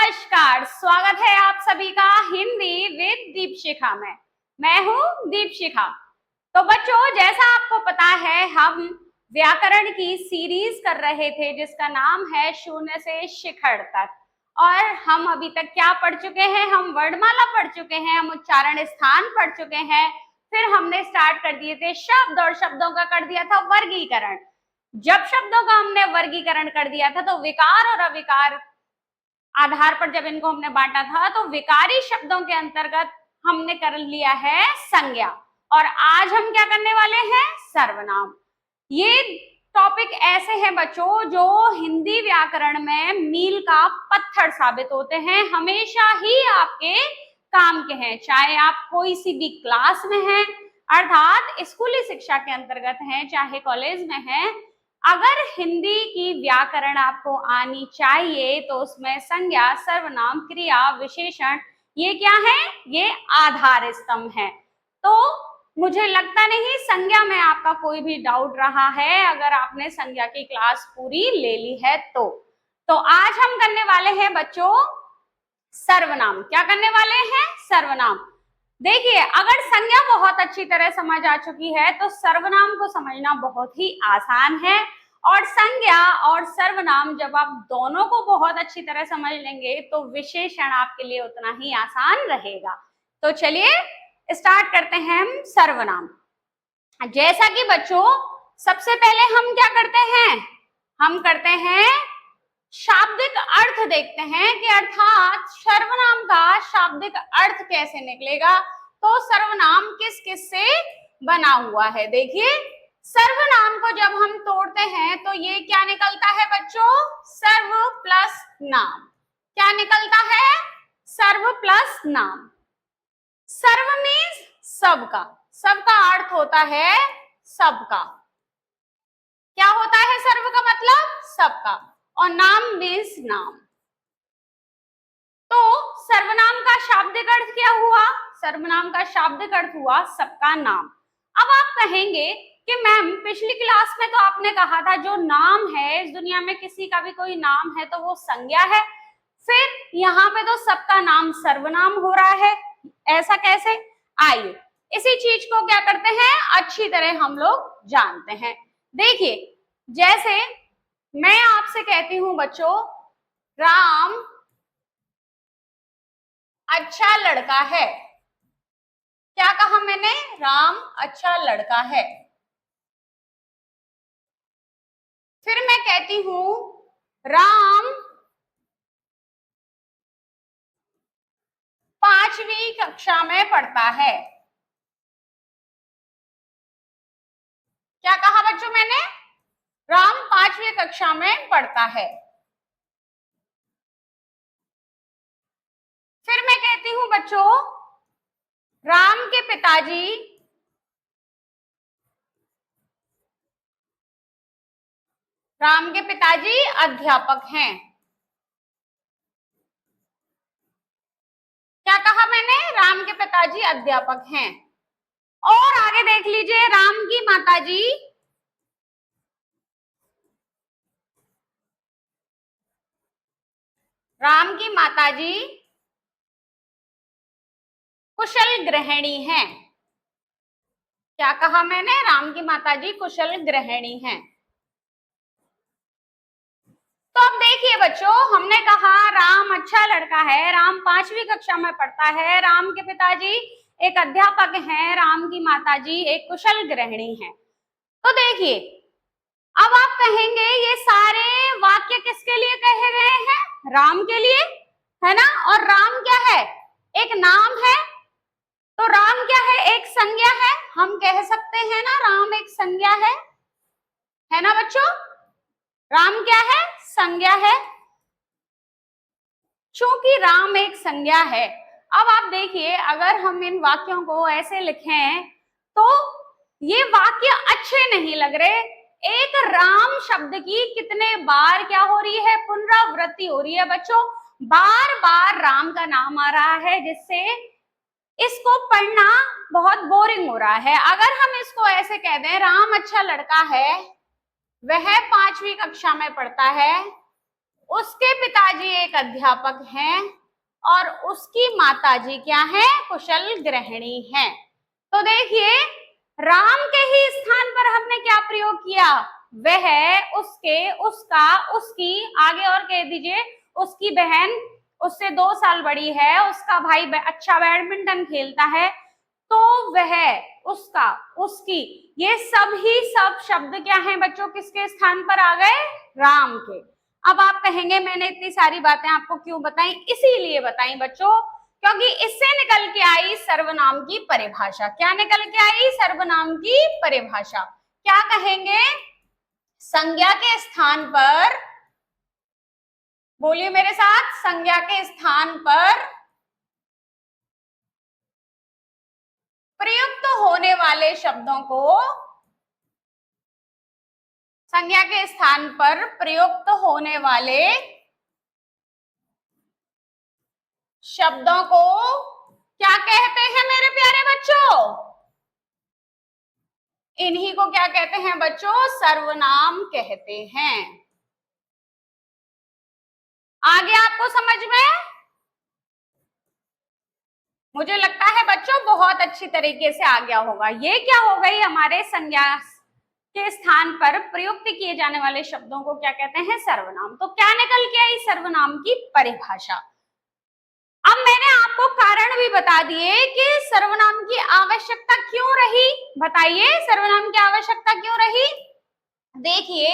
नमस्कार, स्वागत है आप सभी का हिंदी विद दीपशिखा में। मैं हूँ दीपशिखा। तो बच्चों, जैसा आपको पता है, हम व्याकरण की सीरीज कर रहे थे जिसका नाम है शून्य से शिखर तक। और हम अभी तक क्या पढ़ चुके हैं? हम वर्णमाला पढ़ चुके हैं, हम उच्चारण स्थान पढ़ चुके हैं, फिर हमने स्टार्ट कर दिए थे शब्द और शब्दों का कर दिया था वर्गीकरण। जब शब्दों का हमने वर्गीकरण कर दिया था तो विकार और अविकार आधार पर जब इनको हमने बांटा था, तो विकारी शब्दों के अंतर्गत हमने कर लिया है संज्ञा। और आज हम क्या करने वाले हैं? सर्वनाम। ये टॉपिक ऐसे हैं बच्चों जो हिंदी व्याकरण में मील का पत्थर साबित होते हैं, हमेशा ही आपके काम के हैं, चाहे आप कोई सी भी क्लास में हैं, अर्थात स्कूली शिक्षा के अंतर्गत हैं, चाहे कॉलेज में हैं। अगर हिंदी की व्याकरण आपको आनी चाहिए तो उसमें संज्ञा, सर्वनाम, क्रिया, विशेषण, ये क्या है? ये आधार स्तंभ है। तो मुझे लगता नहीं संज्ञा में आपका कोई भी डाउट रहा है, अगर आपने संज्ञा की क्लास पूरी ले ली है तो आज हम करने वाले हैं बच्चों सर्वनाम। क्या करने वाले हैं? सर्वनाम। देखिए, अगर संज्ञा बहुत अच्छी तरह समझ आ चुकी है तो सर्वनाम को समझना बहुत ही आसान है। और संज्ञा और सर्वनाम जब आप दोनों को बहुत अच्छी तरह समझ लेंगे तो विशेषण आपके लिए उतना ही आसान रहेगा। तो चलिए स्टार्ट करते हैं हम सर्वनाम। जैसा कि बच्चों, सबसे पहले हम क्या करते हैं? हम करते हैं शाब्दिक अर्थ देखते हैं कि अर्थात सर्वनाम का शाब्दिक अर्थ कैसे निकलेगा। तो सर्वनाम किस किस से बना हुआ है? देखिए, सर्वनाम को जब हम तोड़ते हैं तो ये क्या निकलता है बच्चों? सर्व प्लस नाम। क्या निकलता है? सर्व प्लस नाम। सर्व मीन्स सबका, सबका अर्थ होता है सबका। क्या होता है सर्व का मतलब? सबका। और नाम मीन्स नाम। तो सर्वनाम का शाब्दिक अर्थ क्या हुआ? सर्वनाम का शाब्दिक अर्थ हुआ सबका नाम। अब आप कहेंगे कि मैम, पिछली क्लास में तो आपने कहा था जो नाम है, इस दुनिया में किसी का भी कोई नाम है तो वो संज्ञा है, फिर यहाँ पे तो सबका नाम सर्वनाम हो रहा है, ऐसा कैसे? आइए इसी चीज को क्या करते हैं, अच्छी तरह हम लोग जानते हैं। देखिए, जैसे मैं आपसे कहती हूं बच्चों, राम अच्छा लड़का है। क्या कहा मैंने? राम अच्छा लड़का है। फिर मैं कहती हूं राम 5वीं कक्षा में पढ़ता है। क्या कहा बच्चों मैंने? राम 5वीं कक्षा में पढ़ता है। फिर मैं कहती हूं बच्चों, राम के पिताजी अध्यापक हैं। क्या कहा मैंने? राम के पिताजी अध्यापक हैं। और आगे देख लीजिए, राम की माताजी कुशल गृहिणी हैं। क्या कहा मैंने? राम की माताजी कुशल गृहिणी हैं। तो अब देखिए बच्चों, हमने कहा राम अच्छा लड़का है, राम 5वीं कक्षा में पढ़ता है, राम के पिताजी एक अध्यापक हैं, राम की माताजी एक कुशल गृहिणी हैं। तो देखिए, अब आप कहेंगे ये सारे वाक्य किसके लिए कहे गए हैं? राम के लिए, है ना? और राम क्या है? एक नाम है। तो राम क्या है? एक संज्ञा है। हम कह सकते हैं ना, राम एक संज्ञा है ना बच्चों? राम क्या है? संज्ञा है। चूंकि राम एक संज्ञा है, अब आप देखिए, अगर हम इन वाक्यों को ऐसे लिखें तो ये वाक्य अच्छे नहीं लग रहे। एक राम शब्द की कितने बार क्या हो रही है? पुनरावृत्ति हो रही है बच्चों। बार बार राम का नाम आ रहा है, जिससे इसको पढ़ना बहुत बोरिंग हो रहा है। अगर हम इसको ऐसे कह दें, राम अच्छा लड़का है, वह 5वीं कक्षा में पढ़ता है, उसके पिताजी एक अध्यापक हैं और उसकी माताजी क्या है, कुशल गृहिणी हैं। तो देखिए राम के ही स्थान पर हमने क्या प्रयोग किया, वह, उसके, उसका, उसकी, आगे और कह दीजिए उसकी बहन उससे 2 साल बड़ी है, उसका भाई अच्छा बैडमिंटन खेलता है, तो वह, उसका, उसकी, ये सब ही सब शब्द क्या हैं बच्चों, किसके स्थान पर आ गए, राम के। अब आप कहेंगे मैंने इतनी सारी बातें आपको क्यों बताई, इसीलिए बताई बच्चों क्योंकि इससे निकल के आई सर्वनाम की परिभाषा। क्या निकल के आई, सर्वनाम की परिभाषा। क्या कहेंगे, संज्ञा के स्थान पर, बोलिए मेरे साथ, संज्ञा के स्थान पर प्रयुक्त होने वाले शब्दों को, संज्ञा के स्थान पर प्रयुक्त होने वाले शब्दों को क्या कहते हैं मेरे प्यारे बच्चों, इन्हीं को क्या कहते हैं बच्चों, सर्वनाम कहते हैं। आगे आपको समझ में, मुझे लगता है बच्चों बहुत अच्छी तरीके से आ गया होगा। ये क्या हो गई, हमारे संज्ञा के स्थान पर प्रयुक्त किए जाने वाले शब्दों को क्या कहते हैं, सर्वनाम। तो क्या निकल के आई, सर्वनाम की परिभाषा। अब मैंने आपको कारण भी बता दिए कि सर्वनाम की आवश्यकता क्यों रही, बताइए सर्वनाम की आवश्यकता क्यों रही। देखिए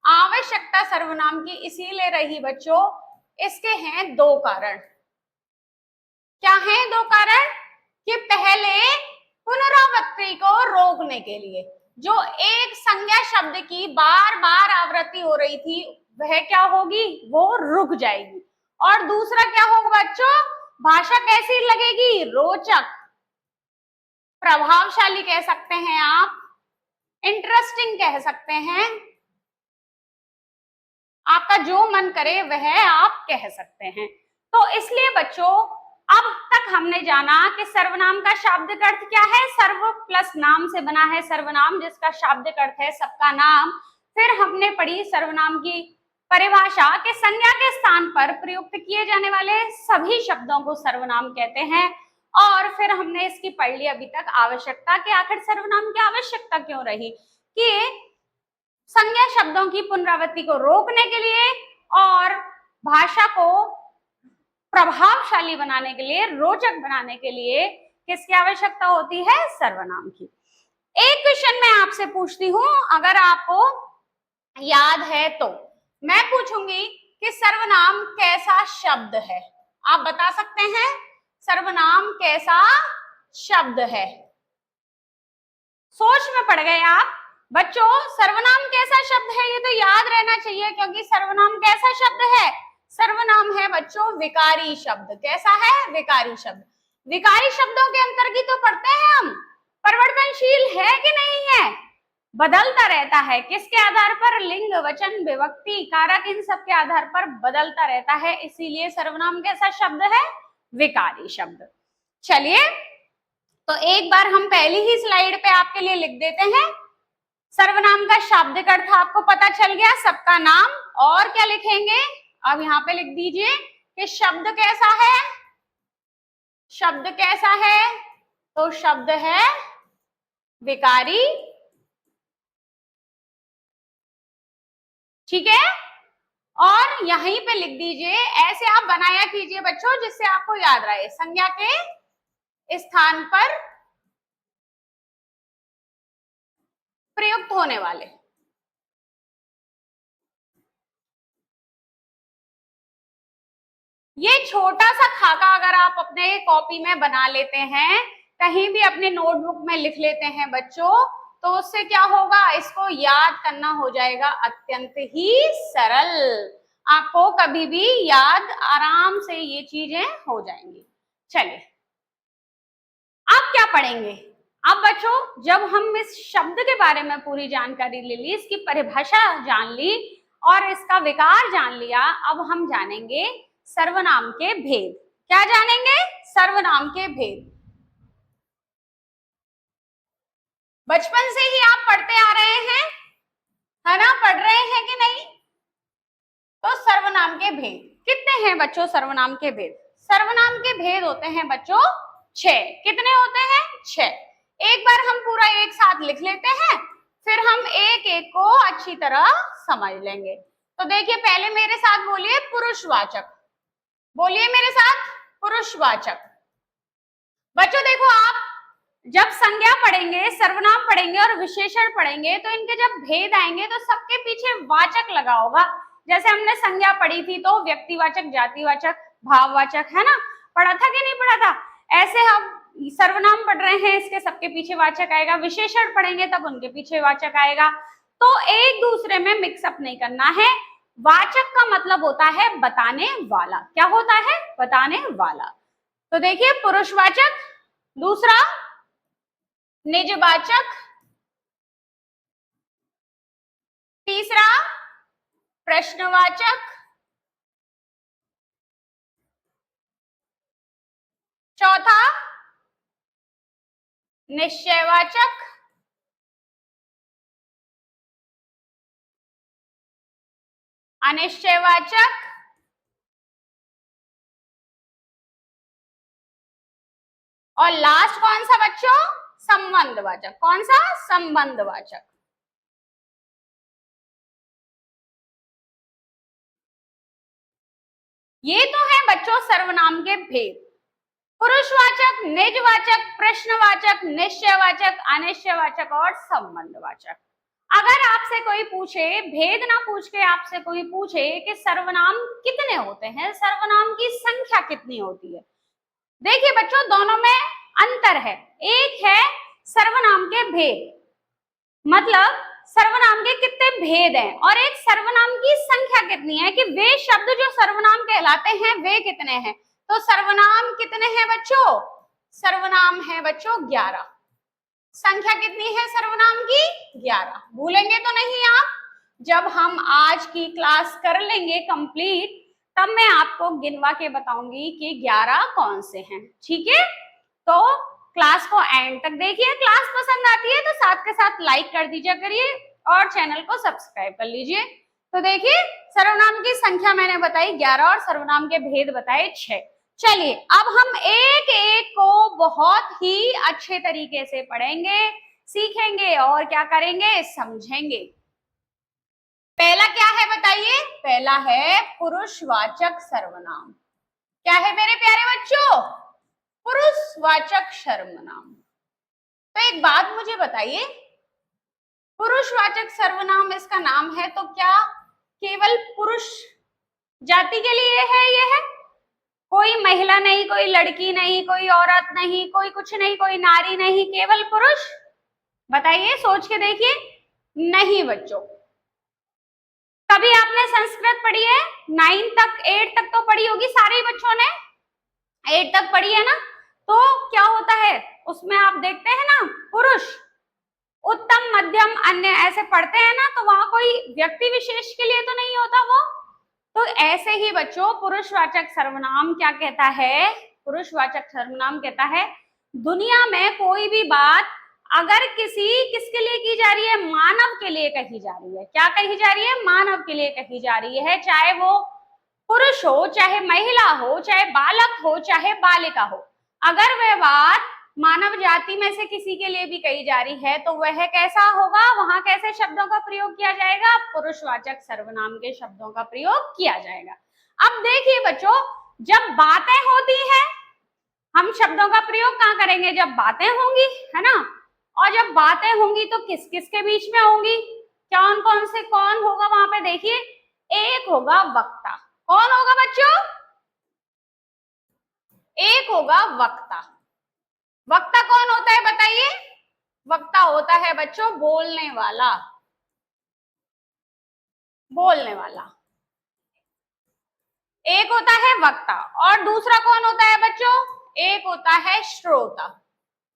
आवश्यकता सर्वनाम की इसीलिए रही बच्चों, इसके हैं 2 कारण। क्या है 2 कारण, कि पहले पुनरावृत्ति को रोकने के लिए, जो एक संज्ञा शब्द की बार बार आवृत्ति हो रही थी वह क्या होगी, वो रुक जाएगी। और दूसरा क्या होगा बच्चों, भाषा कैसी लगेगी, रोचक, प्रभावशाली कह सकते हैं आप, इंटरेस्टिंग कह सकते हैं, आपका जो मन करे वह आप कह सकते हैं। तो इसलिए बच्चों अब तक हमने जाना कि सर्वनाम का शाब्दिक अर्थ क्या है, सर्व प्लस नाम से बना है सर्वनाम, जिसका शाब्दिक अर्थ है सबका नाम। फिर हमने पढ़ी सर्वनाम की परिभाषा के संज्ञा के स्थान पर प्रयुक्त किए जाने वाले सभी शब्दों को सर्वनाम कहते हैं। और फिर हमने इसकी पढ़ ली अभी तक आवश्यकता, कि आखिर सर्वनाम की आवश्यकता क्यों रही, कि संज्ञा शब्दों की पुनरावृत्ति को रोकने के लिए और भाषा को प्रभावशाली बनाने के लिए, रोचक बनाने के लिए किसकी आवश्यकता होती है, सर्वनाम की। एक क्वेश्चन मैं आपसे पूछती हूं, अगर आपको याद है तो मैं पूछूंगी कि सर्वनाम कैसा शब्द है, आप बता सकते हैं सर्वनाम कैसा शब्द है। सोच में पड़ गए आप बच्चों, सर्वनाम कैसा शब्द है ये तो याद रहना चाहिए, क्योंकि सर्वनाम कैसा शब्द है, सर्वनाम है बच्चों विकारी शब्द। कैसा है, विकारी शब्द। विकारी शब्दों के अंतर्गत तो पढ़ते हैं हम, परिवर्तनशील है कि नहीं है, बदलता रहता है, किसके आधार पर, लिंग, वचन, विभक्ति, कारक, इन सब के आधार पर बदलता रहता है, इसीलिए सर्वनाम कैसा शब्द है, विकारी शब्द। चलिए तो एक बार हम पहली ही स्लाइड पे आपके लिए लिख देते हैं, सर्वनाम का शाब्दिक अर्थ आपको पता चल गया, सबका नाम। और क्या लिखेंगे, अब यहाँ पे लिख दीजिए कि शब्द कैसा है, शब्द कैसा है, तो शब्द है विकारी, ठीक है। और यहीं पे लिख दीजिए, ऐसे आप बनाया कीजिए बच्चों जिससे आपको याद रहे, संज्ञा के स्थान पर प्रयुक्त होने वाले। ये छोटा सा खाका अगर आप अपने कॉपी में बना लेते हैं, कहीं भी अपने नोटबुक में लिख लेते हैं बच्चों, तो उससे क्या होगा, इसको याद करना हो जाएगा अत्यंत ही सरल, आपको कभी भी याद आराम से ये चीजें हो जाएंगी। चलिए अब क्या पढ़ेंगे, अब बच्चों जब हम इस शब्द के बारे में पूरी जानकारी ले ली, इसकी परिभाषा जान ली और इसका विकार जान लिया, अब हम जानेंगे सर्वनाम के भेद। क्या जानेंगे, सर्वनाम के भेद। बचपन से ही आप पढ़ते आ रहे हैं, है ना, पढ़ रहे हैं कि नहीं, तो सर्वनाम के भेद कितने हैं बच्चों? सर्वनाम के भेद, सर्वनाम के भेद होते हैं बच्चों 6। कितने होते हैं? 6। एक बार हम पूरा एक साथ लिख लेते हैं, फिर हम एक एक को अच्छी तरह समझ लेंगे। तो देखिए, पहले मेरे साथ बोलिए पुरुषवाचक, बोलिए मेरे साथ पुरुषवाचक। बच्चों देखो, आप जब संज्ञा पढ़ेंगे, सर्वनाम पढ़ेंगे और विशेषण पढ़ेंगे तो इनके जब भेद आएंगे तो सबके पीछे वाचक लगा होगा। जैसे हमने संज्ञा पढ़ी थी तो व्यक्तिवाचक, जातिवाचक, भाववाचक, है ना, पढ़ा था कि नहीं पढ़ा था? ऐसे हम सर्वनाम पढ़ रहे हैं, इसके सबके पीछे वाचक आएगा। विशेषण पढ़ेंगे तब उनके पीछे वाचक आएगा। तो एक दूसरे में मिक्सअप नहीं करना है। वाचक का मतलब होता है बताने वाला। क्या होता है? बताने वाला। तो देखिए, पुरुषवाचक, दूसरा निजवाचक, तीसरा प्रश्नवाचक, चौथा निश्चयवाचक, अनिश्चयवाचक, और लास्ट कौन सा बच्चों? संबंधवाचक। कौन सा? संबंधवाचक। ये तो है बच्चों सर्वनाम के भेद। पुरुषवाचक, निजवाचक, प्रश्नवाचक, निश्चयवाचक, अनिश्चयवाचक और संबंधवाचक। अगर आपसे कोई पूछे, भेद ना पूछ के आपसे कोई पूछे कि सर्वनाम कितने होते हैं, सर्वनाम की संख्या कितनी होती है, देखिए बच्चों दोनों में अंतर है। एक है सर्वनाम के भेद, मतलब सर्वनाम के कितने भेद हैं, और एक सर्वनाम की संख्या कितनी है, कि वे शब्द जो सर्वनाम कहलाते हैं वे कितने हैं। तो सर्वनाम कितने हैं बच्चों? सर्वनाम है बच्चों 11। संख्या कितनी है सर्वनाम की? 11। भूलेंगे तो नहीं आप? जब हम आज की क्लास कर लेंगे कंप्लीट, तब मैं आपको गिनवा के बताऊंगी कि 11 कौन से हैं। ठीक है, तो क्लास को एंड तक देखिए। क्लास पसंद आती है तो साथ के साथ लाइक कर दीजिए करिए और चैनल को सब्सक्राइब कर लीजिए। तो देखिए, सर्वनाम की संख्या मैंने बताई 11 और सर्वनाम के भेद बताए 6। चलिए, अब हम एक एक को बहुत ही अच्छे तरीके से पढ़ेंगे, सीखेंगे और क्या करेंगे? समझेंगे। पहला क्या है बताइए? पहला है पुरुषवाचक सर्वनाम। क्या है मेरे प्यारे बच्चों? पुरुषवाचक सर्वनाम। तो एक बात मुझे बताइए, पुरुषवाचक सर्वनाम इसका नाम है तो क्या केवल पुरुष जाति के लिए है? ये है, कोई महिला नहीं, कोई लड़की नहीं, कोई औरत नहीं, कोई कुछ नहीं, कोई नारी नहीं, केवल पुरुष? बताइए, सोच के देखिए। नहीं बच्चों। कभी आपने संस्कृत पढ़ी है? 9 तक, 8 तक तो पढ़ी होगी, सारे बच्चों ने 8 तक पढ़ी है ना? तो क्या होता है उसमें? आप देखते हैं ना, पुरुष, उत्तम, मध्यम, अन्य ऐसे पढ़ते हैं ना, तो वहां कोई व्यक्ति विशेष के लिए तो नहीं होता वो। तो ऐसे ही बच्चों पुरुषवाचक सर्वनाम क्या कहता है? पुरुषवाचक सर्वनाम कहता है दुनिया में कोई भी बात अगर किसके लिए की जा रही है? मानव के लिए कही जा रही है। क्या कही जा रही है? मानव के लिए कही जा रही है। चाहे वो पुरुष हो, चाहे महिला हो, चाहे बालक हो, चाहे बालिका हो, अगर वह बात मानव जाति में से किसी के लिए भी कही जा रही है तो वह कैसा होगा? वहां कैसे शब्दों का प्रयोग किया जाएगा? पुरुषवाचक सर्वनाम के शब्दों का प्रयोग किया जाएगा। अब देखिए बच्चों, जब बातें होती हैं, हम शब्दों का प्रयोग कहाँ करेंगे? जब बातें होंगी, है ना? और जब बातें होंगी तो किस किस के बीच में होंगी? कौन कौन से, कौन होगा वहां पे? देखिए, एक होगा वक्ता। कौन होगा बच्चों? एक होगा वक्ता। वक्ता कौन होता है बताइए? वक्ता होता है बच्चों बोलने वाला, बोलने वाला एक होता है वक्ता। और दूसरा कौन होता है बच्चों? एक होता है श्रोता।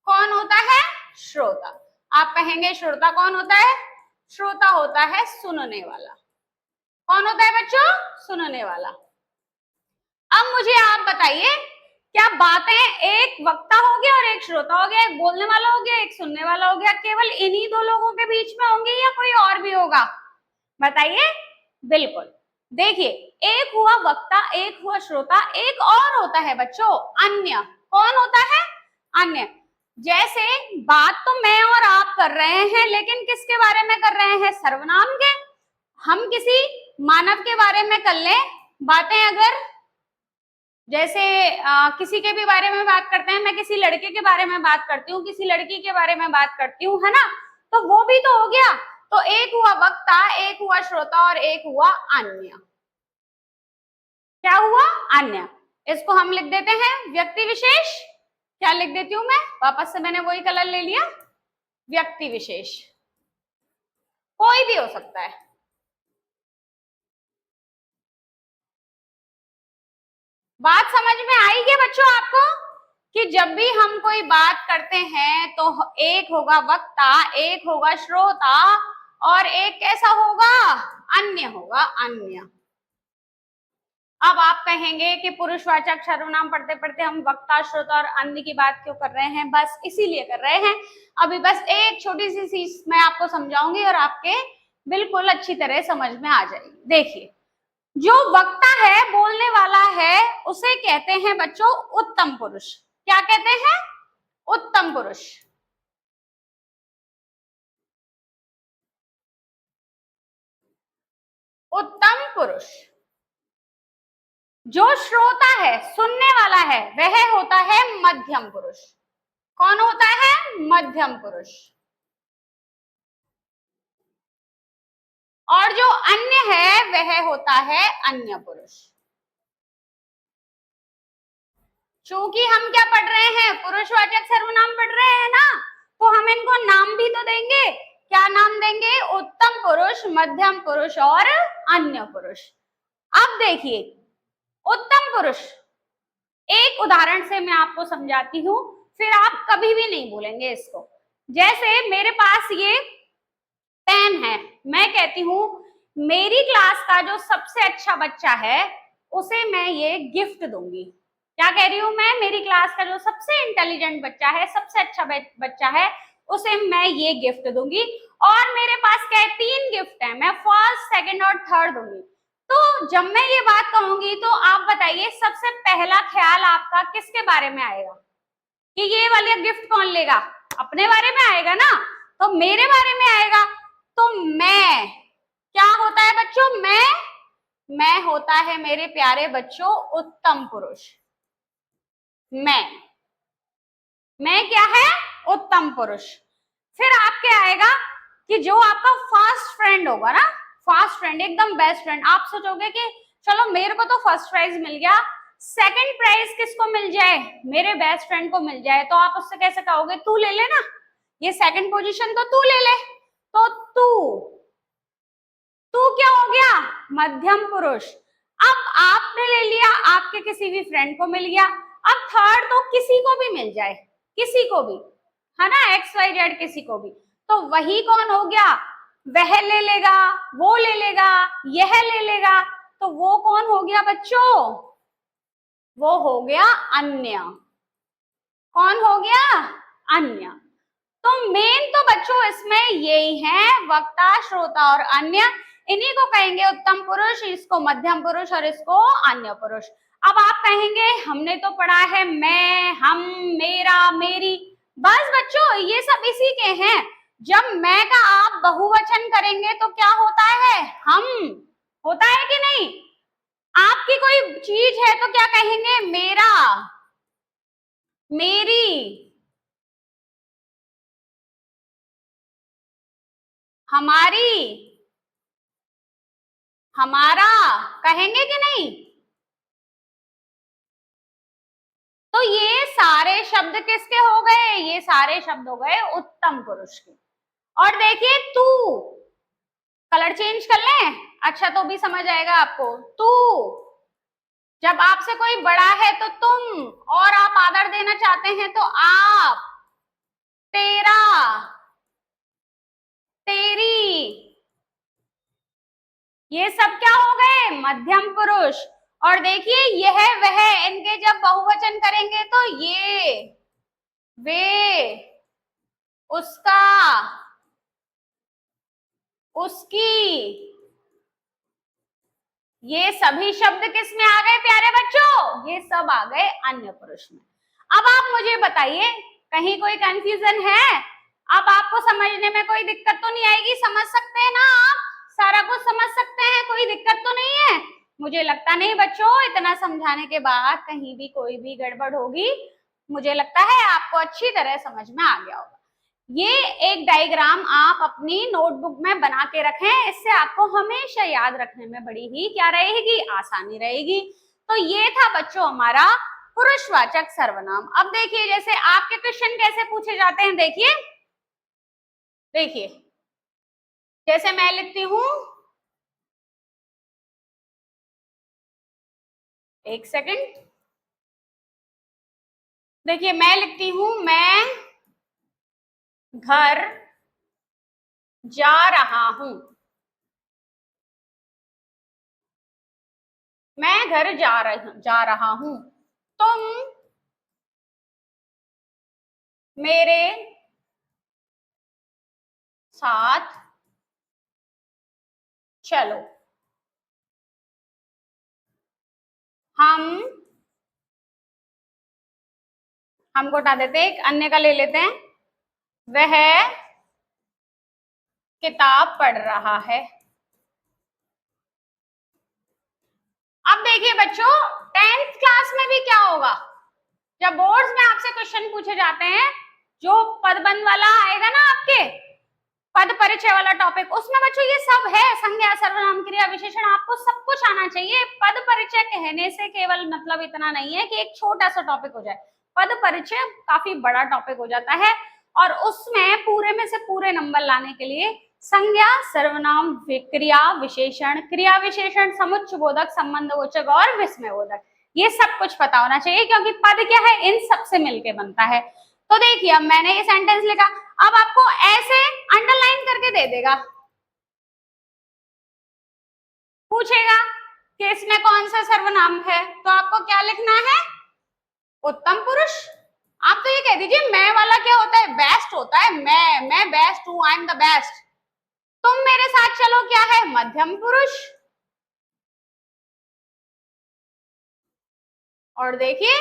कौन होता है? श्रोता। आप कहेंगे श्रोता कौन होता है? श्रोता होता है सुनने वाला। कौन होता है बच्चों? सुनने वाला। अब मुझे आप बताइए, क्या बातें एक वक्ता हो गया और एक श्रोता हो गया, एक बोलने वाला हो गया, एक सुनने वाला हो गया, केवल इन्हीं दो लोगों के बीच में होंगे या कोई और भी होगा? बताइए। बिल्कुल, देखिए, एक हुआ वक्ता, एक हुआ श्रोता, एक और होता है बच्चों अन्य। कौन होता है? अन्य। जैसे बात तो मैं और आप कर रहे हैं, लेकिन किसके बारे में कर रहे हैं? सर्वनाम के। हम किसी मानव के बारे में कर लें बातें, अगर जैसे किसी के भी बारे में बात करते हैं, मैं किसी लड़के के बारे में बात करती हूँ, किसी लड़की के बारे में बात करती हूँ, है ना, तो वो भी तो हो गया। तो एक हुआ वक्ता, एक हुआ श्रोता और एक हुआ अन्य। क्या हुआ? अन्य। इसको हम लिख देते हैं व्यक्ति विशेष। क्या लिख देती हूं मैं? वापस से मैंने वही कलर ले लिया, व्यक्ति विशेष। कोई भी हो सकता है। बात समझ में आई क्या बच्चों आपको? कि जब भी हम कोई बात करते हैं तो एक होगा वक्ता, एक होगा श्रोता और एक कैसा होगा? अन्य होगा, अन्य। अब आप कहेंगे कि पुरुषवाचक सर्वनाम पढ़ते पढ़ते हम वक्ता, श्रोता और अन्य की बात क्यों कर रहे हैं? बस इसीलिए कर रहे हैं। अभी बस एक छोटी सी चीज मैं आपको समझाऊंगी और आपके बिल्कुल अच्छी तरह समझ में आ जाएगी। देखिए, जो वक्ता है, बोलने वाला है, उसे कहते हैं बच्चों उत्तम पुरुष। क्या कहते हैं? उत्तम पुरुष। उत्तम पुरुष। जो श्रोता है, सुनने वाला है, वह होता है मध्यम पुरुष। कौन होता है? मध्यम पुरुष। और जो अन्य है वह होता है अन्य पुरुष। चूंकि हम क्या पढ़ रहे हैं? पुरुषवाचक सर्वनाम पढ़ रहे हैं ना, तो हम इनको नाम भी तो देंगे। क्या नाम देंगे? उत्तम पुरुष, मध्यम पुरुष और अन्य पुरुष। अब देखिए, उत्तम पुरुष, एक उदाहरण से मैं आपको समझाती हूं, फिर आप कभी भी नहीं भूलेंगे इसको। जैसे मेरे पास ये पेन है, मैं कहती हूँ मेरी क्लास का जो सबसे अच्छा बच्चा है उसे मैं ये गिफ्ट दूंगी। क्या कह रही हूँ मैं? मेरी क्लास का जो सबसे इंटेलिजेंट बच्चा है, सबसे अच्छा बच्चा है, उसे मैं ये गिफ्ट दूंगी। और मेरे पास क्या है? 3 गिफ्ट है, मैं फर्स्ट, सेकंड और थर्ड दूंगी। तो जब मैं ये बात कहूंगी तो आप बताइए सबसे पहला ख्याल आपका किसके बारे में आएगा? कि ये वाले गिफ्ट कौन लेगा? अपने बारे में आएगा ना, तो मेरे बारे में आएगा। तो मैं क्या होता है बच्चों? मैं होता है मेरे प्यारे बच्चों उत्तम पुरुष। मैं क्या है? उत्तम पुरुष। फिर आपके आएगा कि जो आपका फास्ट फ्रेंड होगा ना, फास्ट फ्रेंड, एकदम बेस्ट फ्रेंड, आप सोचोगे कि चलो मेरे को तो फर्स्ट प्राइज मिल गया, सेकंड प्राइज किसको मिल जाए? मेरे बेस्ट फ्रेंड को मिल जाए। तो आप उससे कैसे कहोगे? तू ले ले ना, ये सेकंड पोजीशन तो तू ले ले। तो तू तू क्या हो गया? मध्यम पुरुष। अब आपने ले लिया, आपके किसी भी फ्रेंड को मिल गया। अब थर्ड तो किसी को भी मिल जाए, किसी को भी, है ना, एक्स वाई जेड, किसी को भी, तो वही कौन हो गया? वह ले लेगा, वो ले लेगा, यह ले लेगा। तो वो कौन हो गया बच्चों? वो हो गया अन्य। कौन हो गया? अन्य। तो मेन तो बच्चों इसमें यही है, वक्ता, श्रोता और अन्य। इन्हीं को कहेंगे उत्तम पुरुष, इसको मध्यम पुरुष और इसको अन्य पुरुष। अब आप कहेंगे हमने तो पढ़ा है मैं, हम, मेरा, मेरी, बस बच्चों ये सब इसी के हैं। जब मैं का आप बहुवचन करेंगे तो क्या होता है? हम। होता है कि नहीं? आपकी कोई चीज है तो क्या कहेंगे? मेरा, मेरी, हमारी, हमारा, कहेंगे कि नहीं? तो ये सारे शब्द किसके हो गए? ये सारे शब्द हो गए उत्तम पुरुष के। और देखिए तू, कलर चेंज कर लें, अच्छा तो भी समझ आएगा आपको। तू, जब आपसे कोई बड़ा है तो तुम, और आप आदर देना चाहते हैं तो आप, तेरा, तेरी, ये सब क्या हो गए? मध्यम पुरुष। और देखिए यह वह, इनके जब बहुवचन करेंगे तो ये, वे, उसका, उसकी, ये सभी शब्द किस में आ गए प्यारे बच्चों? ये सब आ गए अन्य पुरुष में। अब आप मुझे बताइए, कहीं कोई कंफ्यूजन है? अब आपको समझने में कोई दिक्कत तो नहीं आएगी? समझ सकते हैं ना आप? सारा कुछ समझ सकते हैं? कोई दिक्कत तो नहीं है? मुझे लगता नहीं बच्चों, इतना समझाने के बाद कहीं भी कोई भी गड़बड़ होगी। मुझे लगता है आपको अच्छी तरह समझ में आ गया होगा। ये एक डायग्राम आप अपनी नोटबुक में बना के रखें, इससे आपको हमेशा याद रखने में बड़ी ही क्या रहेगी? आसानी रहेगी। तो ये था बच्चों हमारा पुरुषवाचक सर्वनाम। अब देखिए, जैसे आपके क्वेश्चन कैसे पूछे जाते हैं, देखिए देखिए, जैसे मैं लिखती हूं, एक सेकंड, देखिए मैं लिखती हूं, मैं घर जा रहा हूं। मैं घर जा रहा हूं। तुम मेरे साथ चलो। हम हमको हटा देते हैं, एक अन्य का ले लेते हैं। वह किताब पढ़ रहा है। अब देखिए बच्चों, 10th क्लास में भी क्या होगा, जब बोर्ड्स में आपसे क्वेश्चन पूछे जाते हैं, जो पदबंध वाला आएगा ना आपके, पद परिचय वाला टॉपिक, उसमें बच्चों ये सब है, संज्ञा, सर्वनाम, क्रिया, विशेषण, आपको सब कुछ आना चाहिए। पद परिचय कहने से केवल मतलब इतना नहीं है कि एक छोटा सा टॉपिक हो जाए, पद परिचय काफी बड़ा टॉपिक हो जाता है, और उसमें पूरे में से पूरे नंबर लाने के लिए संज्ञा, सर्वनाम, क्रिया विशेषण, क्रिया विशेषण, समुच्चयबोधक, संबंधवाचक और विस्मयबोधक, ये सब कुछ पता होना चाहिए, क्योंकि पद क्या है, इन सब से मिलके बनता है। तो देखिए, अब मैंने ये सेंटेंस लिखा, अब आपको ऐसे अंडरलाइन करके दे देगा, पूछेगा कि इसमें कौन सा सर्वनाम है, तो आपको क्या लिखना है? उत्तम पुरुष। आप तो ये कह दीजिए, मैं वाला क्या होता है? बेस्ट होता है। मैं बेस्ट हूं, आई एम द बेस्ट। तुम मेरे साथ चलो क्या है? मध्यम पुरुष। और देखिए,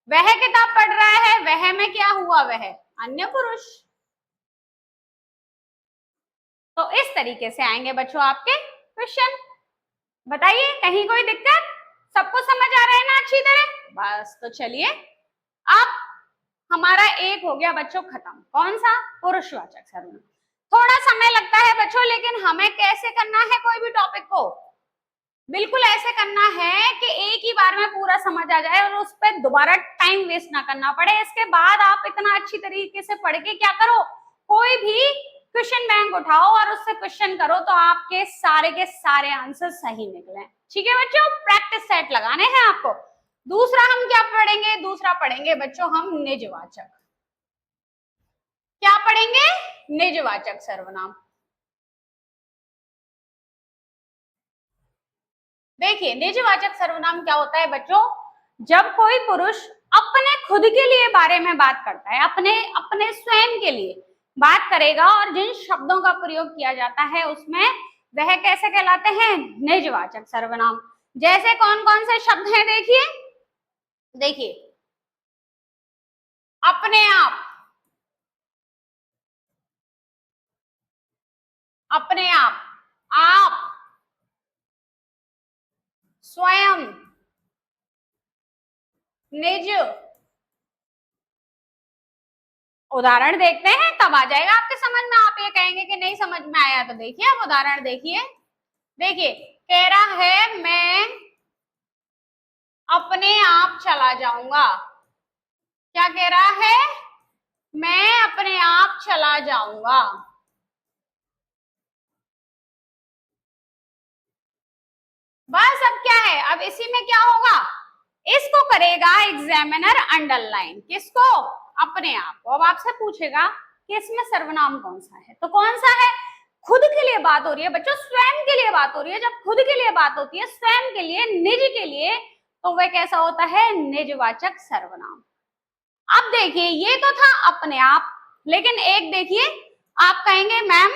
वह किताब पढ़ रहा है, वह में क्या हुआ? वह अन्य पुरुष। तो इस तरीके से आएंगे बच्चों आपके क्वेश्चन। बताइए, कहीं कोई दिक्कत? सबको समझ आ रहा है ना अच्छी तरह? बस, तो चलिए, अब हमारा एक हो गया बच्चों खत्म। कौन सा? पुरुषवाचक सर्वनाम। थोड़ा समय लगता है बच्चों, लेकिन हमें कैसे करना है कोई भी टॉपिक को? बिल्कुल ऐसे करना है कि एक ही बार में पूरा समझ आ जाए और उस पर दोबारा टाइम वेस्ट ना करना पड़े। इसके बाद आप इतना अच्छी तरीके से पढ़ के क्या करो, कोई भी क्वेश्चन बैंक उठाओ और उससे क्वेश्चन करो, तो आपके सारे के सारे आंसर सही निकले। ठीक है बच्चों, प्रैक्टिस सेट लगाने हैं आपको। दूसरा हम क्या पढ़ेंगे? दूसरा पढ़ेंगे बच्चों हम निजवाचक। क्या पढ़ेंगे? निजवाचक सर्वनाम। देखिए, निजवाचक सर्वनाम क्या होता है बच्चों? जब कोई पुरुष अपने खुद के लिए बारे में बात करता है, अपने अपने स्वयं के लिए बात करेगा, और जिन शब्दों का प्रयोग किया जाता है उसमें वह कैसे कहलाते हैं? निजवाचक सर्वनाम। जैसे कौन कौन से शब्द हैं? देखिए देखिए, अपने आप, अपने आप, स्वयं, निज। उदाहरण देखते हैं, तब आ जाएगा आपके समझ में। आप ये कहेंगे कि नहीं समझ में आया, तो देखिए अब उदाहरण देखिए। देखिए, कह रहा है मैं अपने आप चला जाऊंगा। क्या कह रहा है? मैं अपने आप चला जाऊंगा। बस, अब क्या है, अब इसी में क्या होगा, इसको करेगा एग्जामिनर अंडरलाइन। किसको? अपने आप को। अब आपसे पूछेगा कि इसमें सर्वनाम कौन सा है, तो कौन सा है? खुद के लिए बात हो रही है बच्चों, स्वयं के लिए बात हो रही है। जब खुद के लिए बात होती है, स्वयं के लिए, निज के लिए, तो वह कैसा होता है? निजवाचक सर्वनाम। अब देखिए, ये तो था अपने आप, लेकिन एक देखिए, आप कहेंगे मैम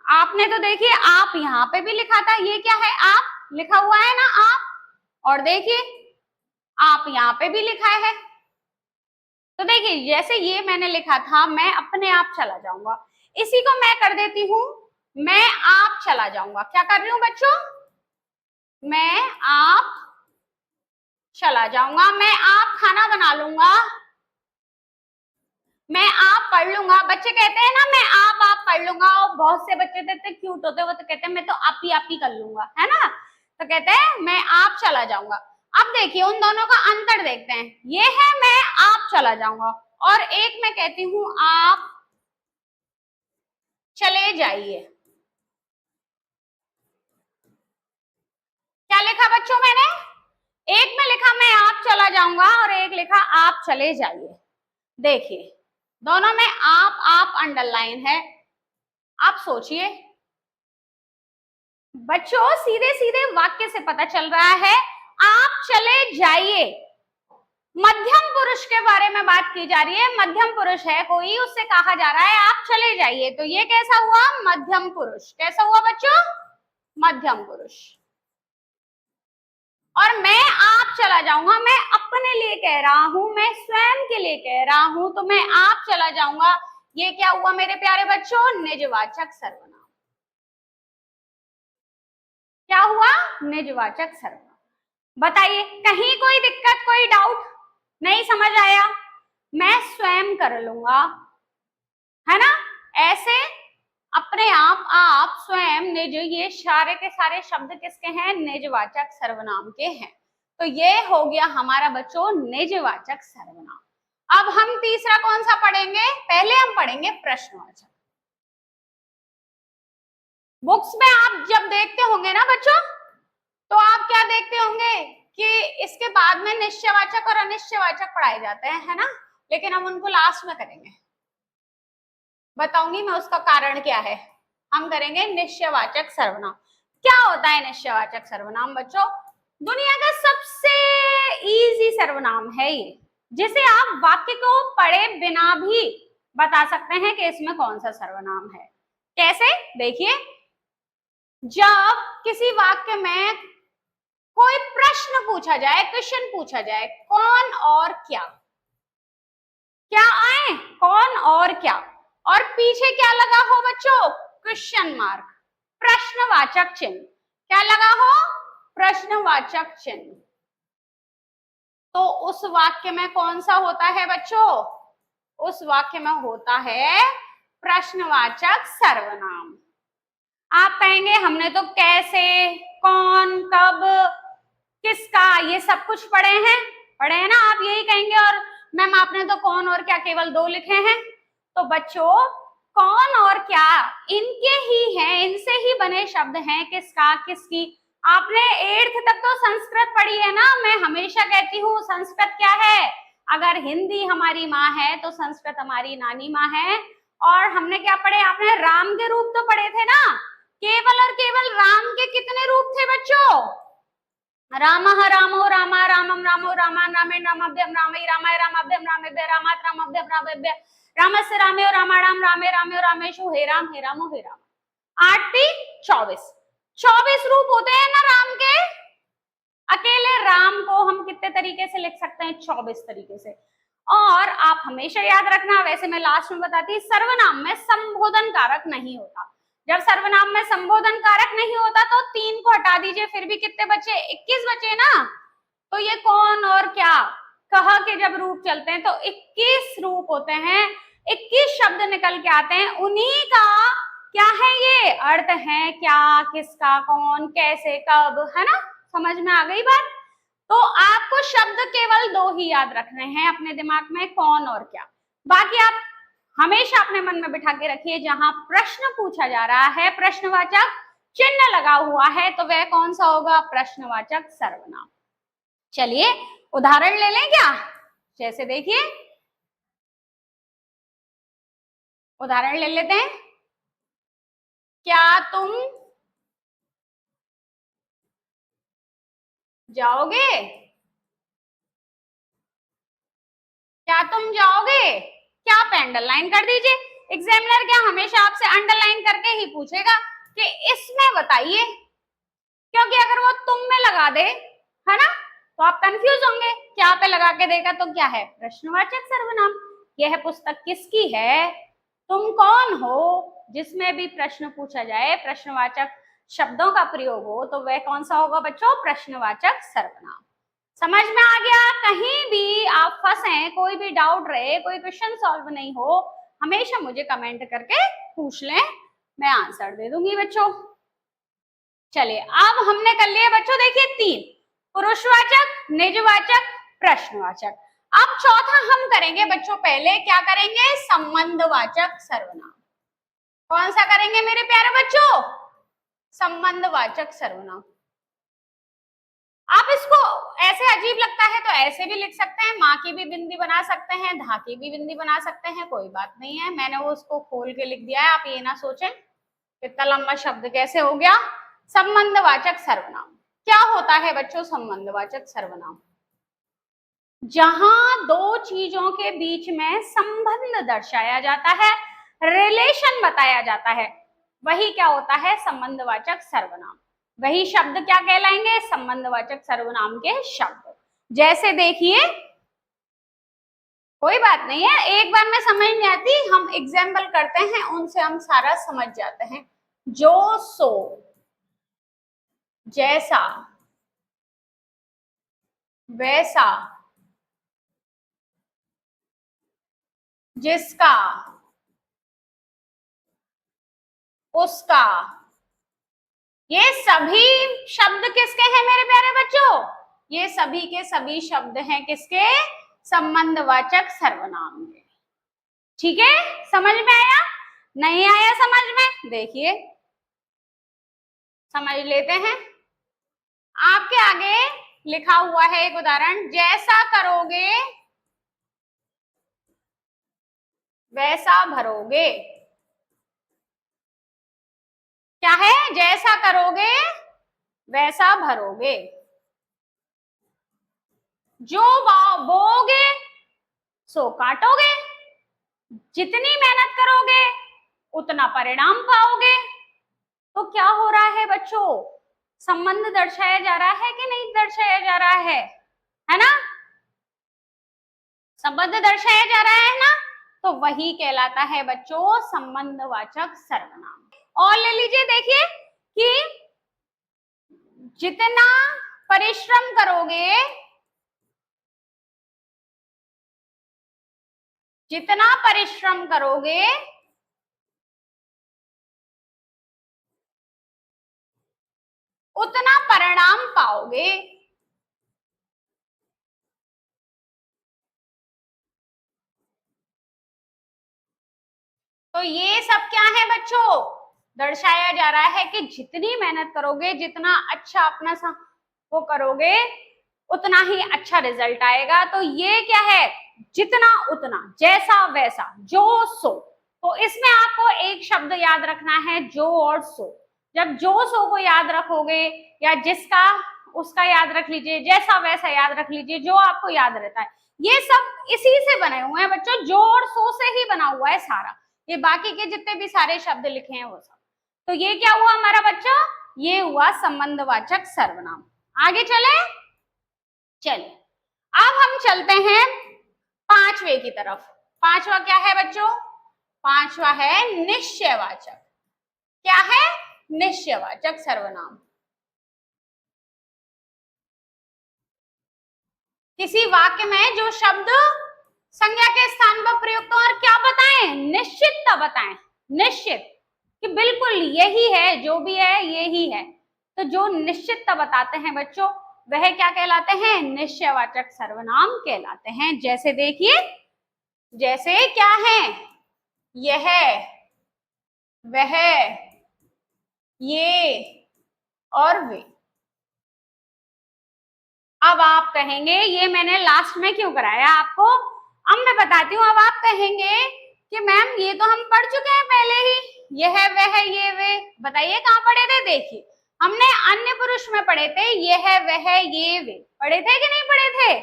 आपने तो देखिए आप यहाँ पे भी लिखा था, ये क्या है? आप। लिखा हुआ है ना आप, और देखिए आप यहाँ पे भी लिखा है। तो देखिए जैसे ये मैंने लिखा था, मैं अपने आप चला जाऊंगा, इसी को मैं कर देती हूं मैं आप चला जाऊंगा। क्या कर रही हूं बच्चों, मैं आप चला जाऊंगा, मैं आप खाना बना लूंगा, मैं आप पढ़ लूंगा। बच्चे कहते हैं ना मैं आप पढ़ लूंगा, और बहुत से बच्चे तो इतने क्यूट होते हैं, वो तो कहते हैं मैं तो आप ही कर लूंगा, है ना। तो कहते हैं मैं आप चला जाऊंगा। अब देखिए उन दोनों का अंतर देखते हैं, ये है मैं आप चला जाऊंगा, और एक मैं कहती हूं आप चले जाइए। क्या लिखा बच्चों मैंने, एक में लिखा मैं आप चला जाऊंगा और एक लिखा आप चले जाइए। देखिए दोनों में आप अंडरलाइन है। आप सोचिए बच्चों, सीधे सीधे वाक्य से पता चल रहा है आप चले जाइए। मध्यम पुरुष के बारे में बात की जा रही है, मध्यम पुरुष है कोई, उससे कहा जा रहा है आप चले जाइए, तो ये कैसा हुआ, मध्यम पुरुष। कैसा हुआ बच्चों, मध्यम पुरुष। और मैं आप चला जाऊंगा, मैं अपने लिए कह रहा हूं, मैं स्वयं के लिए कह रहा हूं, तो मैं आप चला जाऊंगा। ये क्या हुआ मेरे प्यारे बच्चों, निजवाचक सर्वनाम। क्या हुआ, निजवाचक सर्वनाम। बताइए कहीं कोई दिक्कत, कोई डाउट, नहीं समझ आया, मैं स्वयं कर लूंगा, है ना। ऐसे अपने आप स्वयं निज, ये सारे के सारे शब्द किसके हैं, निजवाचक सर्वनाम के हैं। तो ये हो गया हमारा बच्चों निजवाचक सर्वनाम। अब हम तीसरा कौन सा पढ़ेंगे, पहले हम पढ़ेंगे प्रश्नवाचक। बुक्स में आप जब देखते होंगे ना बच्चों, तो आप क्या देखते होंगे कि इसके बाद में निश्चयवाचक और अनिश्चयवाचक पढ़ाए जाते हैं, है ना, लेकिन हम उनको लास्ट में करेंगे। बताऊंगी मैं उसका कारण क्या है। हम करेंगे निश्चयवाचक सर्वनाम। क्या होता है निश्चयवाचक सर्वनाम बच्चों, दुनिया का सबसे इजी सर्वनाम है ये, जिसे आप वाक्य को पढ़े बिना भी बता सकते हैं कि इसमें कौन सा सर्वनाम है। कैसे, देखिए जब किसी वाक्य में कोई प्रश्न पूछा जाए, क्वेश्चन पूछा जाए, कौन और क्या, क्या आए, कौन और क्या, और पीछे क्या लगा हो बच्चों, क्वेश्चन मार्क, प्रश्नवाचक चिन्ह। क्या लगा हो, प्रश्नवाचक चिन्ह। तो उस वाक्य में कौन सा होता है बच्चों, उस वाक्य में होता है प्रश्नवाचक सर्वनाम। आप कहेंगे हमने तो कैसे, कौन, कब, किसका, ये सब कुछ पढ़े हैं ना, आप यही कहेंगे, और मैम आपने तो कौन और क्या केवल 2 लिखे हैं। तो बच्चों कौन और क्या इनके ही हैं, इनसे ही बने शब्द हैं, किसका, किसकी। आपने 8th तक तो संस्कृत पढ़ी है ना, मैं हमेशा कहती हूँ संस्कृत क्या है, अगर हिंदी हमारी माँ है तो संस्कृत हमारी नानी माँ है। और हमने क्या पढ़े, आपने राम के रूप तो पढ़े थे ना, केवल और केवल राम के कितने रूप थे बच्चों, रामः रामो रामा रामम रामो रामा रामे रामाभ्यम रामे रामाय रामाभ्यम रामेभ्य रामात रामाभ्यम रामेभ्य रामस्य रामेयो रामाणाम रामे रामेयो रामेशु हे राम हे रामो हे राम। 8 3 24 रूप होते हैं ना राम के। अकेले राम को हम कितने तरीके से लिख सकते हैं, 24 तरीके से। और आप हमेशा याद रखना, वैसे मैं लास्ट में बताती, सर्वनाम में संबोधन कारक नहीं होता। जब सर्वनाम में संबोधन कारक नहीं होता तो 3 को हटा दीजिए, फिर भी कितने बचे, 21 बचे ना। तो ये कौन और क्या, कह के जब रूप चलते हैं तो 21 रूप होते हैं, 21 शब्द निकल के आते हैं, उन्हीं का क्या है ये अर्थ है, क्या, किसका, कौन, कैसे, कब, है ना। समझ में आ गई बात। तो आपको शब्द केवल 2 ही याद रखने हैं अपने दिमाग में, कौन और क्या। बाकी आप हमेशा अपने मन में बिठा के रखिए, जहां प्रश्न पूछा जा रहा है, प्रश्नवाचक चिन्ह लगा हुआ है, तो वह कौन सा होगा, प्रश्नवाचक सर्वनाम। चलिए उदाहरण ले लें क्या, जैसे देखिए उदाहरण ले लेते हैं। क्या तुम जाओगे, क्या तुम जाओगे, क्या आप अंडरलाइन कर दीजिए। एग्जामिनर क्या हमेशा आपसे अंडरलाइन करके ही पूछेगा कि इसमें बताइए, क्योंकि अगर वो तुम में लगा दे, है ना, तो आप कंफ्यूज होंगे, क्या पे लगा के देगा, तो क्या है, प्रश्नवाचक सर्वनाम। यह पुस्तक किसकी है, तुम कौन हो, जिसमें भी प्रश्न पूछा जाए, प्रश्नवाचक शब्दों का प्रयोग हो, तो वह कौन सा होगा बच्चों, प्रश्नवाचक सर्वनाम। समझ में आ गया? कहीं भी आप फंसे, कोई भी डाउट रहे, कोई क्वेश्चन सॉल्व नहीं हो, हमेशा मुझे कमेंट करके पूछ लें, मैं आंसर दे दूंगी बच्चों। चलिए, अब हमने कर लिया बच्चों, देखिए 3, पुरुषवाचक, निजवाचक, प्रश्नवाचक। अब चौथा हम करेंगे बच्चों, पहले क्या करेंगे, संबंधवाचक सर्वनाम। कौन सा करेंगे मेरे प्यारे बच्चों, संबंधवाचक सर्वनाम। आप इसको ऐसे अजीब लगता है तो ऐसे भी लिख सकते हैं, माँ की भी बिंदी बना सकते हैं, धा की भी बिंदी बना सकते हैं, कोई बात नहीं है, मैंने वो उसको खोल के लिख दिया है, आप ये ना सोचें इतना लंबा शब्द कैसे हो गया। संबंधवाचक सर्वनाम क्या होता है बच्चों, संबंधवाचक सर्वनाम जहां दो चीजों के बीच में संबंध दर्शाया जाता है, रिलेशन बताया जाता है, वही क्या होता है, संबंधवाचक सर्वनाम। वही शब्द क्या कहलाएंगे, संबंधवाचक सर्वनाम के शब्द। जैसे देखिए, कोई बात नहीं है, एक बार में समझ नहीं आती, हम एग्जाम्पल करते हैं, उनसे हम सारा समझ जाते हैं। जो, सो, जैसा, वैसा, जिसका, उसका, ये सभी शब्द किसके हैं मेरे प्यारे बच्चों, ये सभी के सभी शब्द हैं किसके, संबंधवाचक सर्वनाम के। ठीक है, समझ में आया, नहीं आया समझ में, देखिए समझ लेते हैं। आपके आगे लिखा हुआ है एक उदाहरण, जैसा करोगे वैसा भरोगे। क्या है, जैसा करोगे वैसा भरोगे। जो बोओगे सो काटोगे, जितनी मेहनत करोगे उतना परिणाम पाओगे। तो क्या हो रहा है बच्चों, संबंध दर्शाया जा रहा है कि नहीं दर्शाया जा रहा है ना, संबंध दर्शाया जा रहा है ना, तो वही कहलाता है बच्चों संबंधवाचक सर्वनाम। और ले लीजिए, देखिए कि जितना परिश्रम करोगे, जितना परिश्रम करोगे उतना परिणाम पाओगे। तो ये सब क्या है बच्चों, दर्शाया जा रहा है कि जितनी मेहनत करोगे, जितना अच्छा अपना वो करोगे, उतना ही अच्छा रिजल्ट आएगा। तो ये क्या है, जितना उतना, जैसा वैसा, जो सो। तो इसमें आपको एक शब्द याद रखना है, जो और सो। जब जो सो को याद रखोगे, या जिसका उसका याद रख लीजिए, जैसा वैसा याद रख लीजिए, जो आपको याद रहता है, ये सब इसी से बने हुए हैं बच्चों, जो और सो से ही बना हुआ है सारा। ये बाकी के जितने भी सारे शब्द लिखे हैं वो सब। तो ये क्या हुआ हमारा बच्चों, ये हुआ संबंधवाचक सर्वनाम। आगे चले, चलिए अब हम चलते हैं पांचवे की तरफ। पांचवा क्या है बच्चों, पांचवा है निश्चयवाचक। क्या है, निश्चयवाचक सर्वनाम। किसी वाक्य में जो शब्द संज्ञा के स्थान पर प्रयुक्त हो, और क्या बताएं, निश्चितता बताएं, निश्चित कि बिल्कुल यही है, जो भी है यही है। तो जो निश्चितता बताते हैं बच्चों, वह क्या कहलाते हैं, निश्चयवाचक सर्वनाम कहलाते हैं। जैसे देखिए, जैसे क्या है, यह, वह, ये और वे। अब आप कहेंगे ये मैंने लास्ट में क्यों कराया आपको, अब मैं बताती हूँ। अब आप कहेंगे कि मैम ये तो हम पढ़ चुके हैं पहले ही, यह, वह, ये, वे। बताइए कहाँ पढ़े थे, देखिए हमने अन्य पुरुष में पढ़े थे, यह, वह, ये, वे, पढ़े थे कि नहीं पढ़े थे।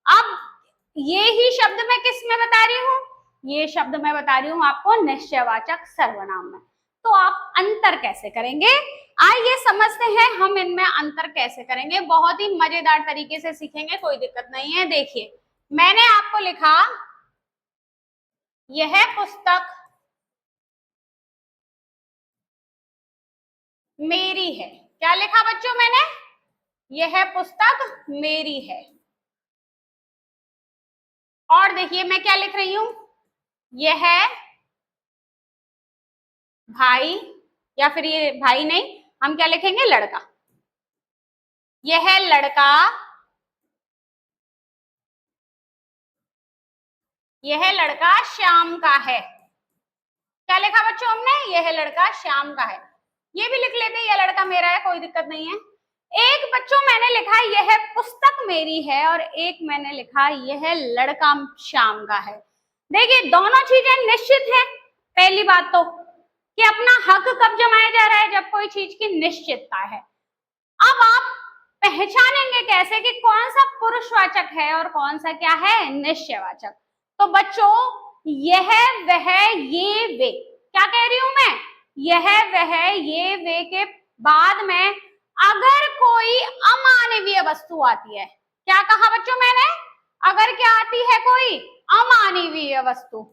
अब ये ही शब्द मैं किस में बता रही हूँ, ये शब्द मैं बता रही हूँ आपको निश्चयवाचक सर्वनाम में। तो आप अंतर कैसे करेंगे? आइए समझते हैं हम इनमें अंतर कैसे करेंगे। बहुत ही मजेदार तरीके से सीखेंगे, कोई दिक्कत नहीं है। देखिए, मैंने आपको लिखा यह पुस्तक मेरी है। क्या लिखा बच्चों मैंने? यह पुस्तक मेरी है। और देखिए मैं क्या लिख रही हूं, यह भाई, या फिर ये भाई नहीं, हम क्या लिखेंगे, लड़का। यह लड़का, यह लड़का श्याम का है। क्या लिखा बच्चों हमने? यह लड़का श्याम का है। ये भी लिख लेते, यह लड़का मेरा है, कोई दिक्कत नहीं है। एक बच्चों मैंने लिखा यह पुस्तक मेरी है, और एक मैंने लिखा यह लड़का श्याम का है। देखिए दोनों चीजें निश्चित है। पहली बात तो कि अपना हक कब जमाया जा रहा है, जब कोई चीज की निश्चितता है। अब आप पहचानेंगे कैसे कि कौन सा पुरुषवाचक है और कौन सा क्या है, निश्चयवाचक। तो बच्चों यह वह ये वे, क्या कह रही हूं मैं, यह वह ये वे के बाद में अगर कोई अमानवीय वस्तु आती है, क्या कहा बच्चों मैंने, अगर क्या आती है, कोई अमानवीय वस्तु।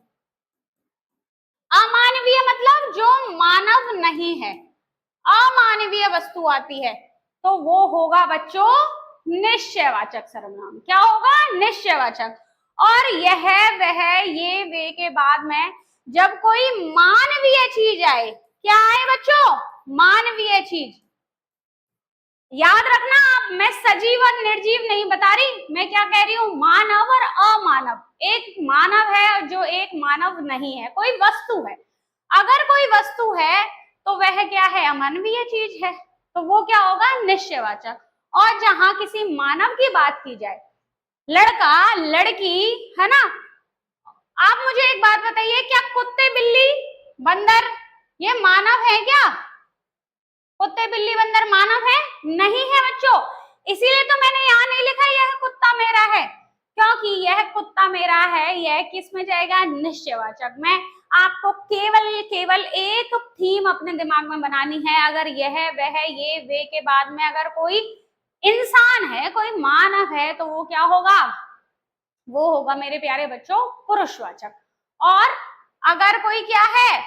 अमानवीय मतलब जो मानव नहीं है, अमानवीय वस्तु आती है, तो वो होगा बच्चों निश्चयवाचक सर्वनाम। क्या होगा? निश्चयवाचक। और यह वह ये वे के बाद में जब कोई मानवीय चीज आए, क्या आए बच्चों? मानवीय चीज। याद रखना आप, मैं सजीव और निर्जीव नहीं बता रही, मैं क्या कह रही हूं, मानव और अमानव। एक मानव है और जो एक मानव नहीं है, कोई वस्तु है। अगर कोई वस्तु है तो वह क्या है, अमानवीय चीज है, तो वो क्या होगा, निश्चयवाचक। और जहां किसी मानव की बात की जाए, लड़का लड़की, है ना, आप मुझे एक बात बताइए, क्या कुत्ते बिल्ली बंदर ये मानव है क्या? कुत्ते बिल्ली बंदर मानव है? नहीं है बच्चों। इसीलिए तो मैंने यहाँ नहीं लिखा यह कुत्ता मेरा है, क्योंकि यह कुत्ता मेरा है यह किस में जाएगा, निश्चयवाचक में। आपको केवल एक थीम अपने दिमाग में बनानी है। अगर यह वह ये वे के बाद में अगर कोई इंसान है, कोई मानव है, तो वो क्या होगा, वो होगा मेरे प्यारे बच्चों पुरुषवाचक। और अगर कोई क्या है,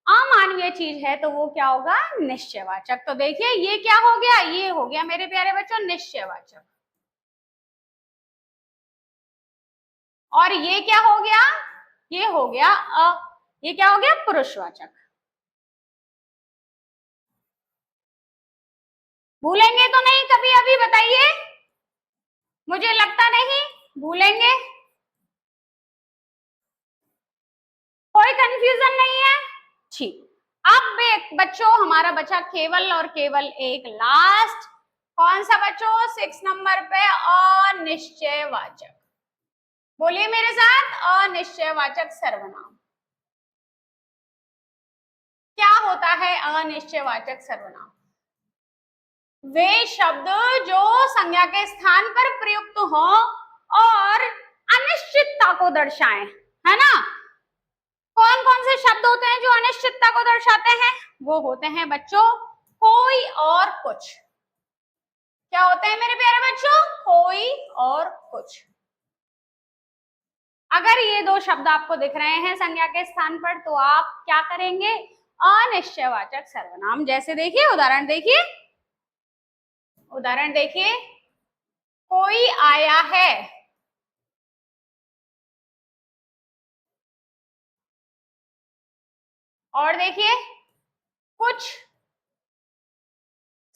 अमानवीय चीज है, तो वो क्या होगा, निश्चयवाचक। तो देखिए ये क्या हो गया, ये हो गया मेरे प्यारे बच्चों निश्चयवाचक। और ये क्या हो गया, ये हो गया ये क्या हो गया, पुरुषवाचक। भूलेंगे तो नहीं कभी, अभी बताइए, मुझे लगता नहीं भूलेंगे, कोई कंफ्यूजन नहीं है। ठीक, अब एक बच्चों हमारा बचा केवल और केवल एक लास्ट, कौन सा बच्चों, 6 नंबर पे, अनिश्चयवाचक। बोलिए मेरे साथ, अनिश्चयवाचक सर्वनाम। क्या होता है अनिश्चयवाचक सर्वनाम? वे शब्द जो संज्ञा के स्थान पर प्रयुक्त हो और अनिश्चितता को दर्शाएं, है ना। कौन कौन से शब्द होते हैं जो अनिश्चितता को दर्शाते हैं? वो होते हैं बच्चों कोई और कुछ। क्या होते हैं मेरे प्यारे बच्चों? कोई और कुछ। अगर ये दो शब्द आपको दिख रहे हैं संज्ञा के स्थान पर, तो आप क्या करेंगे, अनिश्चयवाचक सर्वनाम। जैसे देखिए उदाहरण देखिए, उदाहरण देखिए, कोई आया है, और देखिए कुछ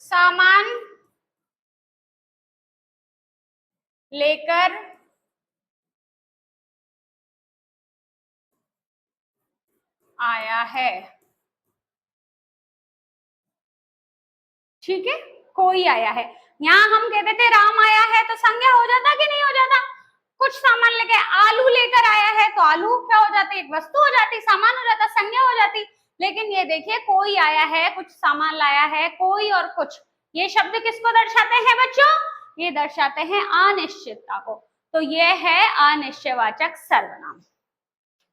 सामान लेकर आया है। ठीक है, कोई आया है। यहाँ हम कहते थे राम आया है, तो संज्ञा हो जाता कि नहीं हो जाता? कुछ सामान लेके, आलू लेकर आया है, तो आलू क्या हो जाती, एक वस्तु हो जाती, सामान हो जाता, संज्ञा हो जाती। लेकिन ये देखिए कोई आया है, कुछ सामान लाया है, कोई और कुछ, ये शब्द किसको दर्शाते हैं बच्चों? ये दर्शाते हैं अनिश्चितता को। तो ये है अनिश्चयवाचक सर्वनाम।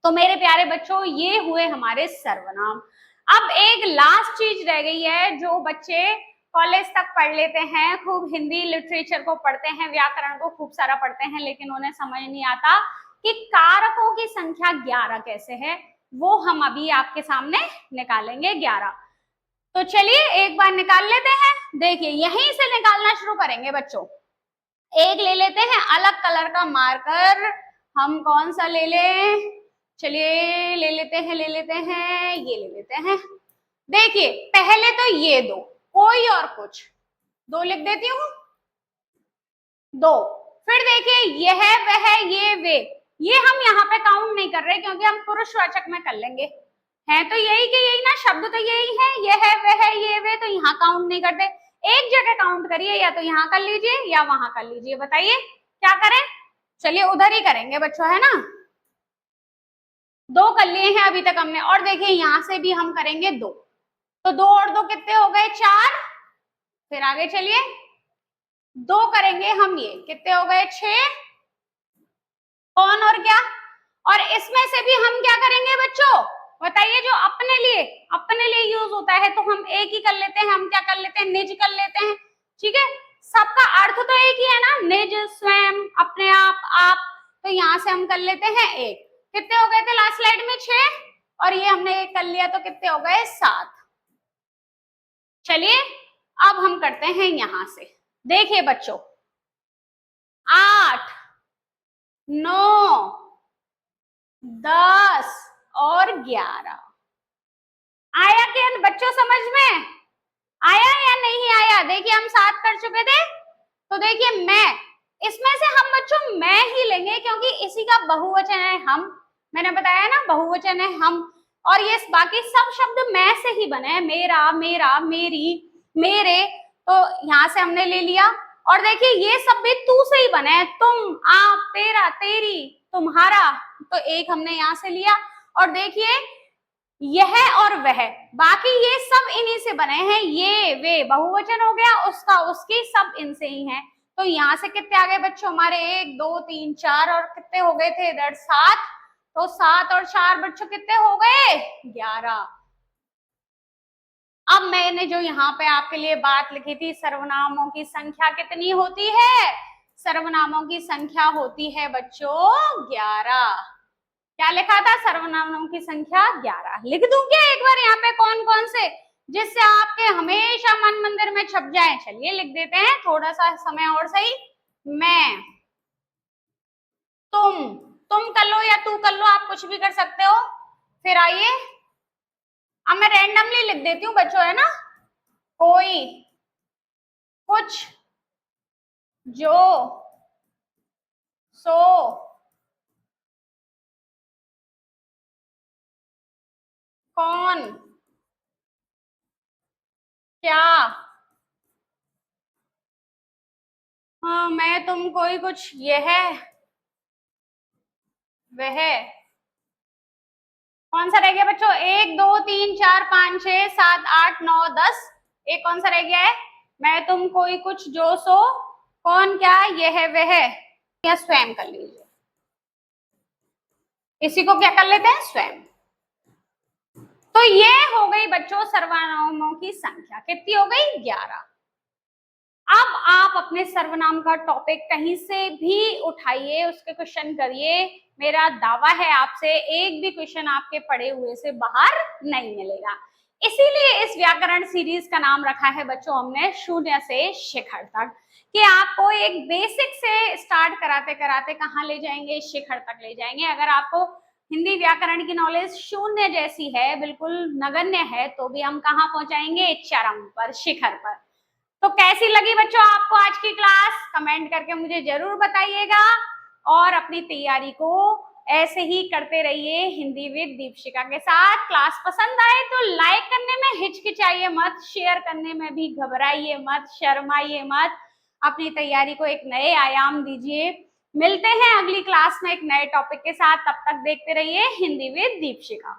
तो मेरे प्यारे बच्चों ये हुए हमारे सर्वनाम। अब एक लास्ट चीज रह गई है, जो बच्चे कॉलेज तक पढ़ लेते हैं, खूब हिंदी लिटरेचर को पढ़ते हैं, व्याकरण को खूब सारा पढ़ते हैं, लेकिन उन्हें समझ नहीं आता कि कारकों की संख्या 11 कैसे है। वो हम अभी आपके सामने निकालेंगे 11। तो चलिए एक बार निकाल लेते हैं। देखिए यहीं से निकालना शुरू करेंगे बच्चों। एक ले लेते हैं अलग कलर का मार्कर, हम कौन सा ले लें, चलिए ले लेते हैं ये ले लेते हैं। देखिए पहले तो ये दो, कोई और कुछ, दो लिख देती हूँ, दो। फिर देखिए यह वह ये वे, ये हम यहाँ पे काउंट नहीं कर रहे क्योंकि हम पुरुषवाचक में कर लेंगे, है तो यही कि यही ना, शब्द तो यही है, यह वह ये वे, तो यहाँ काउंट नहीं करते। एक जगह काउंट करिए, या तो यहाँ कर लीजिए या वहां कर लीजिए, बताइए क्या करें। चलिए उधर ही करेंगे बच्चों, है ना। दो कर लिए हैं अभी तक हमने, और देखिए यहाँ से भी हम करेंगे दो, तो दो और दो कितने हो गए, 4। फिर आगे चलिए, दो करेंगे हम, ये कितने हो गए, 6। कौन और क्या, और इसमें से भी हम क्या करेंगे बच्चों, बताइए, जो अपने लिए यूज होता है, तो हम एक ही कर लेते हैं, हम क्या कर लेते हैं, निज कर लेते हैं, ठीक है। सबका अर्थ तो एक ही है ना, निज, स्वयं, अपने आप। तो यहाँ से हम कर लेते हैं एक, कितने हो गए थे लास्ट स्लाइड में, 6, और ये हमने एक कर लिया तो कितने हो गए, 7। चलिए अब हम करते हैं यहां से, देखिए बच्चों, 8, 9, 10 और 11 आया क्या बच्चों, समझ में आया या नहीं आया। देखिए हम 7 कर चुके थे, तो देखिए मैं, इसमें से हम बच्चों मैं ही लेंगे क्योंकि इसी का बहुवचन है हम, मैंने बताया ना बहुवचन है हम, और ये बाकी सब शब्द मैं से ही बने हैं, मेरा, मेरा, मेरी, मेरे, तो यहाँ से हमने ले लिया। और देखिए ये सब भी तू से ही बने हैं, तुम, आप, तेरा, तेरी, तुम्हारा, तो एक हमने यहाँ से लिया। और देखिए यह और वह, बाकी ये सब इन्हीं से बने हैं, ये वे बहुवचन हो गया, उसका उसकी, सब इनसे ही हैं। तो यहाँ से कितने आ गए बच्चों हमारे, 1 2 3 4, और कितने हो गए थे इधर, 7। तो 7 और 4 बच्चों कितने हो गए, 11। अब मैंने जो यहाँ पे आपके लिए बात लिखी थी, सर्वनामों की संख्या कितनी होती है, सर्वनामों की संख्या होती है बच्चों 11। क्या लिखा था, सर्वनामों की संख्या 11। लिख दूं क्या एक बार यहाँ पे कौन कौन से, जिससे आपके हमेशा मन मंदिर में छप जाए। चलिए लिख देते हैं, थोड़ा सा समय और सही। मैं, तुम कर लो या तू कर लो, आप कुछ भी कर सकते हो। फिर आइए, अब मैं रैंडमली लिख देती हूँ बच्चों, है ना, कोई, कुछ, जो, सो, कौन, क्या, हाँ, मैं, तुम, कोई, कुछ, यह, वह। कौन सा रह गया बच्चों, 1 2 3 4 5 6 7 8 9 10, एक कौन सा रह गया है, मैं, तुम, कोई, कुछ, जो, सो, कौन, क्या, यह, वह, या स्वयं कर लीजिए, इसी को क्या कर लेते हैं, स्वयं। तो ये हो गई बच्चों सर्वनामों की संख्या, कितनी हो गई, 11। अब आप अपने सर्वनाम का टॉपिक कहीं से भी उठाइए, उसके क्वेश्चन करिए, मेरा दावा है आपसे एक भी क्वेश्चन आपके पढ़े हुए से बाहर नहीं मिलेगा। इसीलिए इस व्याकरण सीरीज का नाम रखा है बच्चों हमने शून्य से शिखर तक, कि आपको एक बेसिक से स्टार्ट कराते कराते कहाँ ले जाएंगे, शिखर तक ले जाएंगे। अगर आपको हिंदी व्याकरण की नॉलेज शून्य जैसी है, बिल्कुल नगण्य है, तो भी हम कहाँ पहुंचाएंगे, चरम पर, शिखर पर। तो कैसी लगी बच्चों आपको आज की क्लास, कमेंट करके मुझे जरूर बताइएगा, और अपनी तैयारी को ऐसे ही करते रहिए हिंदी विद दीपशिखा के साथ। क्लास पसंद आए तो लाइक करने में हिचकिचाइए मत, शेयर करने में भी घबराइए मत, शर्माइए मत, अपनी तैयारी को एक नए आयाम दीजिए। मिलते हैं अगली क्लास में एक नए टॉपिक के साथ, तब तक देखते रहिए हिंदी विद दीपशिखा।